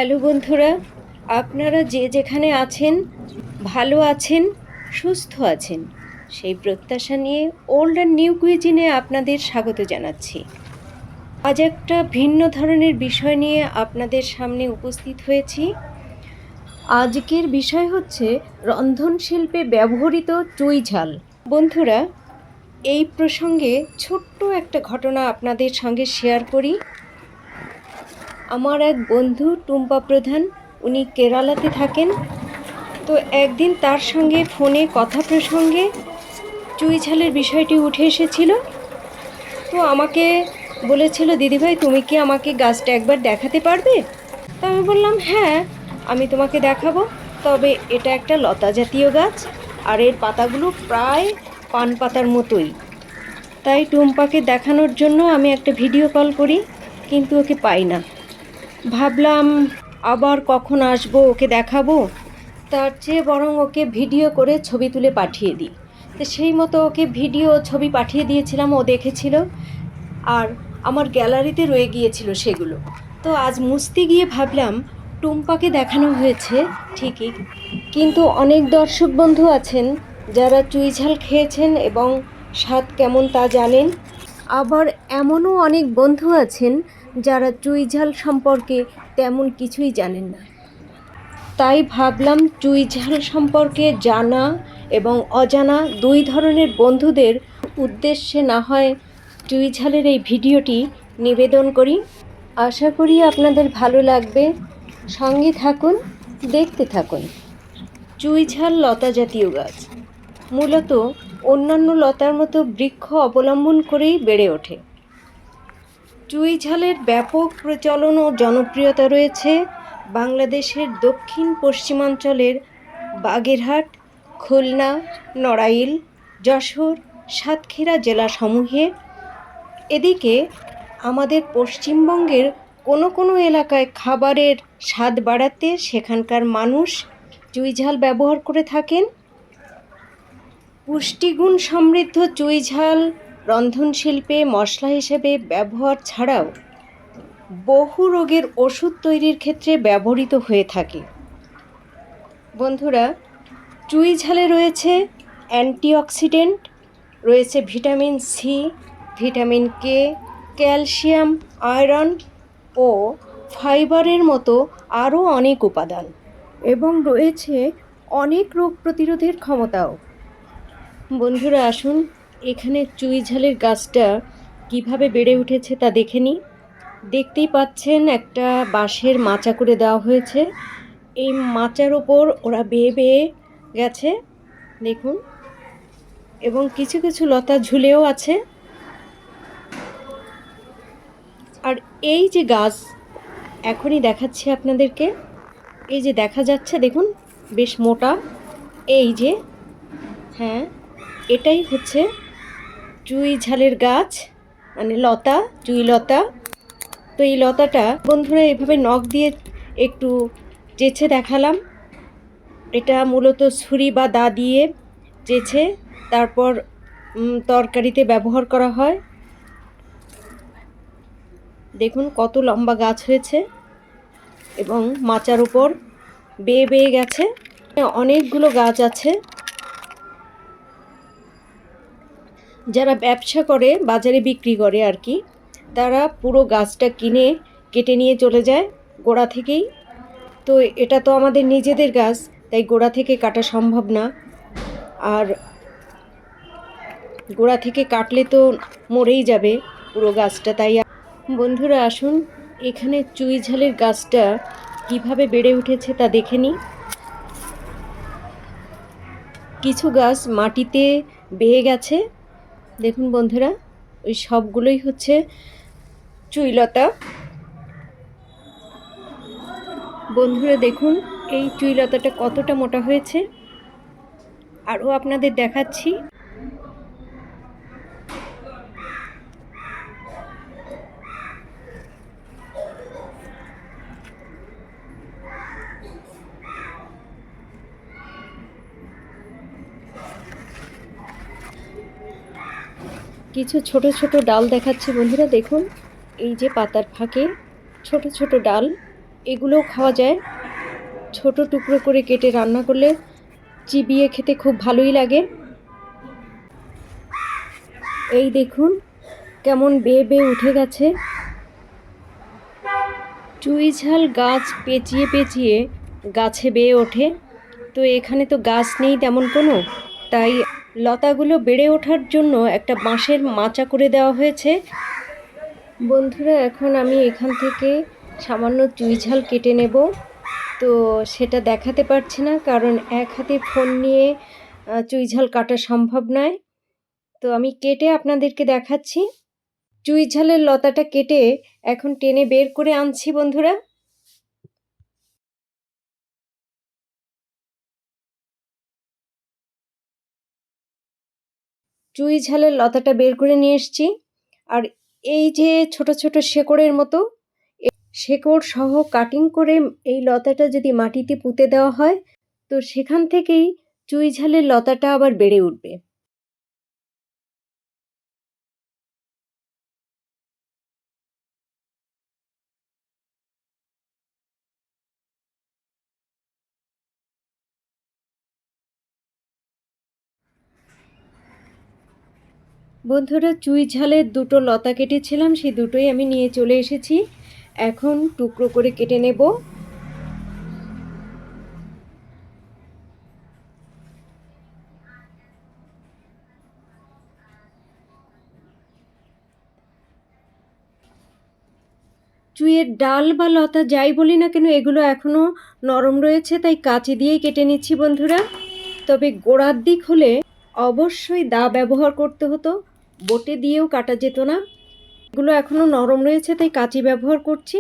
Hello বন্ধুরা, আপনারা যে যেখানে আছেন ভালো আছেন, সুস্থ আছেন, সেই প্রত্যাশা নিয়ে ওল্ড অ্যান্ড নিউ কুইজিনে আপনাদের স্বাগত জানাচ্ছি। আজ একটা ভিন্ন ধরনের বিষয় নিয়ে আপনাদের সামনে উপস্থিত হয়েছি। আজকের বিষয় হচ্ছে রন্ধনশিল্পে ব্যবহৃত চুই ঝাল। বন্ধুরা, এই প্রসঙ্গে ছোট্ট একটা ঘটনা আপনাদের সঙ্গে শেয়ার করি। আমার এক বন্ধু টুম্পা প্রধান, উনি কেরালাতে থাকেন। তো একদিন তার সঙ্গে ফোনে কথা প্রসঙ্গে চুই ঝালের বিষয়টি উঠে এসেছিল। তো আমাকে বলেছিল, দিদিভাই তুমি কি আমাকে গাছটা একবার দেখাতে পারবে? তো আমি বললাম হ্যাঁ, আমি তোমাকে দেখাবো, তবে এটা একটা লতা জাতীয় গাছ আর এর পাতাগুলো প্রায় পান পাতার মতোই। তাই টুম্পাকে দেখানোর জন্য আমি একটা ভিডিও কল করি, কিন্তু ওকে পাই না। ভাবলাম আবার কখন আসবো ওকে দেখাবো, তার চেয়ে বরং ওকে ভিডিও করে ছবি তুলে পাঠিয়ে দিই। তো সেই মতো ওকে ভিডিও ছবি পাঠিয়ে দিয়েছিলাম, ও দেখেছিল আর আমার গ্যালারিতে রয়ে গিয়েছিল সেগুলো। তো আজ মুছতে গিয়ে ভাবলাম টুম্পাকে দেখানো হয়েছে ঠিকই, কিন্তু অনেক দর্শক বন্ধু আছেন যারা চুই ঝাল খেয়েছেন এবং স্বাদ কেমন তা জানেন। আবার এমনও অনেক বন্ধু আছেন যারা চুই ঝাল সম্পর্কে তেমন কিছুই জানেন না। তাই ভাবলাম চুই ঝাল সম্পর্কে জানা এবং অজানা দুই ধরনের বন্ধুদের উদ্দেশ্যে না হয় চুই ঝালের এই ভিডিওটি নিবেদন করি। আশা করি আপনাদের ভালো লাগবে। সঙ্গে থাকুন, দেখতে থাকুন। চুই ঝাল লতা জাতীয় গাছ, মূলত অন্যান্য লতার মতো বৃক্ষ অবলম্বন করেই বেড়ে ওঠে। চুই ঝালের ব্যাপক প্রচলন ও জনপ্রিয়তা রয়েছে বাংলাদেশের দক্ষিণ পশ্চিমাঞ্চলের বাগেরহাট, খুলনা, নড়াইল, যশোর, সাতক্ষীরা জেলাসমূহে। এদিকে আমাদের পশ্চিমবঙ্গের কোনো কোনো এলাকায় খাবারের স্বাদ বাড়াতে সেখানকার মানুষ চুই ঝাল ব্যবহার করে থাকেন। পুষ্টিগুণ সমৃদ্ধ চুই ঝাল রন্ধনশিল্পে মশলা হিসেবে ব্যবহার ছাড়াও বহু রোগের ওষুধ তৈরির ক্ষেত্রে ব্যবহৃত হয়ে থাকে। বন্ধুরা, চুই ঝালে রয়েছে অ্যান্টিঅক্সিডেন্ট, রয়েছে vitamin C, vitamin K, calcium, iron ও ফাইবারের মতো আরও অনেক উপাদান, এবং রয়েছে অনেক রোগ প্রতিরোধের ক্ষমতাও। বন্ধুরা আসুন, এখানে চুই ঝালের গাছটা কিভাবে বেড়ে উঠেছে তা দেখে নিই। দেখতেই পাচ্ছেন একটা বাঁশের মাচা করে দেওয়া হয়েছে। এই মাচার ওপর ওরা বেয়ে বেয়ে গেছে, দেখুন, এবং কিছু কিছু লতা ঝুলেও আছে। আর এই যে গাছ এখনই দেখাচ্ছি আপনাদেরকে, এই যে দেখা যাচ্ছে দেখুন, বেশ মোটা, এই যে, হ্যাঁ, এটাই হচ্ছে চুই ঝালের গাছ, মানে লতা, চুই লতা। তো এই লতাটা বন্ধুরা এভাবে নখ দিয়ে একটু চেঁচে দেখালাম। এটা মূলত ছুরি বা দা দিয়ে চেঁচে তারপর তরকারিতে ব্যবহার করা হয়। দেখুন কত লম্বা গাছ হয়েছে এবং মাচার উপর বেয়ে বেয়ে গেছে। অনেকগুলো গাছ আছে। যারা ব্যবসা করে, বাজারে বিক্রি করে আর কি, তারা পুরো গাছটা কিনে কেটে নিয়ে চলে যায় গোড়া থেকেই। তো এটা তো আমাদের নিজেদের গাছ, তাই গোড়া থেকে কাটা সম্ভব না, আর গোড়া থেকে কাটলে তো মরেই যাবে পুরো গাছটা। তাই বন্ধুরা আসুন, এখানে চুই ঝালের গাছটা কিভাবে বেড়ে উঠেছে তা দেখে নিই। কিছু গাছ মাটিতে বেয়ে গেছে, দেখুন বন্ধুরা, ওই সবগুলোই হচ্ছে চুইলতা। বন্ধুরা দেখুন এই চুইলতাটা কতটা মোটা হয়েছে। আরও আপনাদের দেখাচ্ছি। কিছু ছোট ছোট ডাল দেখাচ্ছি বন্ধুরা, দেখুন এই যে পাতার ফাঁকে ছোট ছোট ডাল, এগুলোও খাওয়া যায়। ছোট টুকরো করে কেটে রান্না করলে চিবিয়ে খেতে খুব ভালোই লাগে। এই দেখুন কেমন বেয়ে বেয়ে উঠে গেছে। চুই ঝাল গাছ পেঁচিয়ে পেঁচিয়ে গাছে বেয়ে ওঠে, তো এখানে তো গাছ নেই তেমন কোনো, তাই লতাগুলো বেড়ে ওঠার জন্য একটা বাঁশের মাচা করে দেওয়া হয়েছে। বন্ধুরা, এখন আমি এখান থেকে সামান্য চুই ঝাল কেটে নেব। তো সেটা দেখাতে পারছি না, কারণ এক হাতে ফোন নিয়ে চুই ঝাল কাটা সম্ভব নয়। তো আমি কেটে আপনাদেরকে দেখাচ্ছি। চুই ঝালের লতাটা কেটে এখন টেনে বের করে আনছি বন্ধুরা। চুই ঝালের লতাটা বের করে নিয়ে এসছি। আর এই যে ছোট ছোট শেকড়ের মতো, শেকড় সহ কাটিং করে এই লতাটা যদি মাটিতে পুঁতে দেওয়া হয়, তো সেখান থেকেই চুই ঝালের লতাটা আবার বেড়ে উঠবে। বন্ধুরা, চুই ঝালের দুটো লতা কেটেছিলাম, সেই দুটোই আমি নিয়ে চলে এসেছি। এখন টুকরো করে কেটে নেব। চুইয়ের ডাল বা লতা যাই বলি না কেন, এগুলো এখনও নরম রয়েছে, তাই কাঁচি দিয়েই কেটে নিচ্ছি বন্ধুরা। তবে গোড়ার দিক হলে অবশ্যই দা ব্যবহার করতে হতো, বটে দিয়েও কাটা যেত না। এগুলো এখনও নরম রয়েছে, তাই কাঁচি ব্যবহার করছি।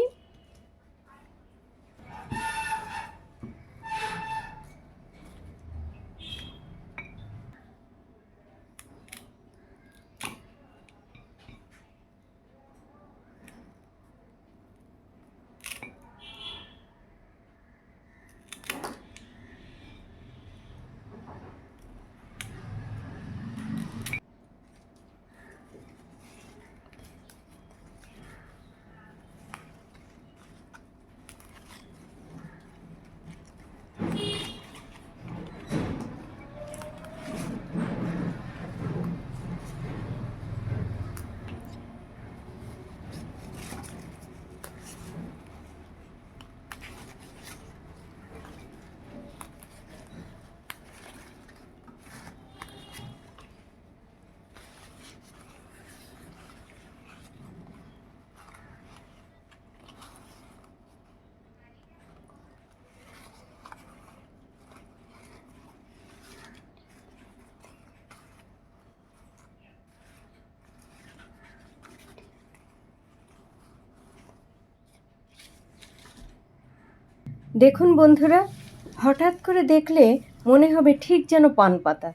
দেখুন বন্ধুরা, হঠাৎ করে দেখলে মনে হবে ঠিক যেন পান পাতা।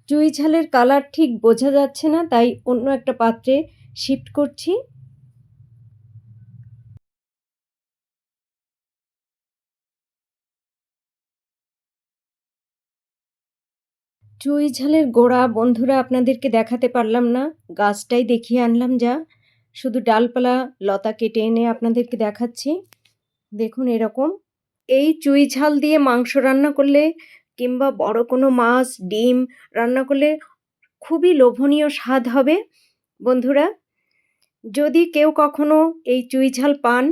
চুই ঝালের কালার ঠিক বোঝা যাচ্ছে না, তাই অন্য একটা পাত্রে শিফট করছি। চুই ঝালের গোড়া বন্ধুরা আপনাদেরকে দেখাতে পারলাম না, গাছটাই দেখিয়ে আনলাম যা। শুধু ডালপালা লতা কেটে এনে আপনাদেরকে দেখাচ্ছি। দেখুন এরকম। এই চুই ঝাল দিয়ে মাংস রান্না করলে কিংবা বড় কোনো মাছ ডিম রান্না করলে খুবই লোভনীয় স্বাদ হবে বন্ধুরা। যদি কেউ কখনো এই চুই ঝাল পান,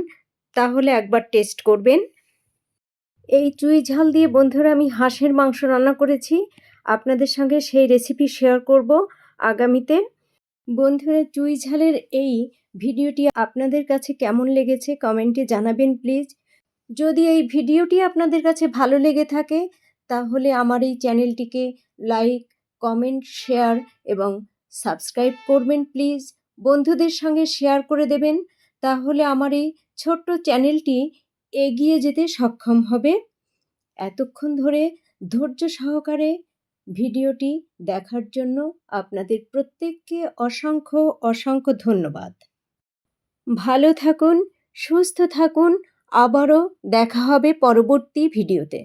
তাহলে একবার টেস্ট করবেন। এই চুই ঝাল দিয়ে বন্ধুরা আমি হাঁসের মাংস রান্না করেছি, আপনাদের সঙ্গে সেই রেসিপি শেয়ার করব আগামীতে। বন্ধুরা, চুই ঝালের এই ভিডিওটি আপনাদের কাছে কেমন লেগেছে কমেন্টে জানাবেন প্লিজ। যদি এই ভিডিওটি আপনাদের কাছে ভালো লেগে থাকে, তাহলে আমার এই চ্যানেলটিকে লাইক, কমেন্ট, শেয়ার এবং সাবস্ক্রাইব করবেন প্লিজ। বন্ধুদের সঙ্গে শেয়ার করে দেবেন, তাহলে আমার এই ছোট্ট চ্যানেলটি এগিয়ে যেতে সক্ষম হবে। এতক্ষণ ধরে ধৈর্য সহকারে ভিডিওটি দেখার জন্য আপনাদের প্রত্যেককে অসংখ্য অসংখ্য ধন্যবাদ। ভালো থাকুন, সুস্থ থাকুন, আবারও দেখা হবে পরবর্তী ভিডিওতে।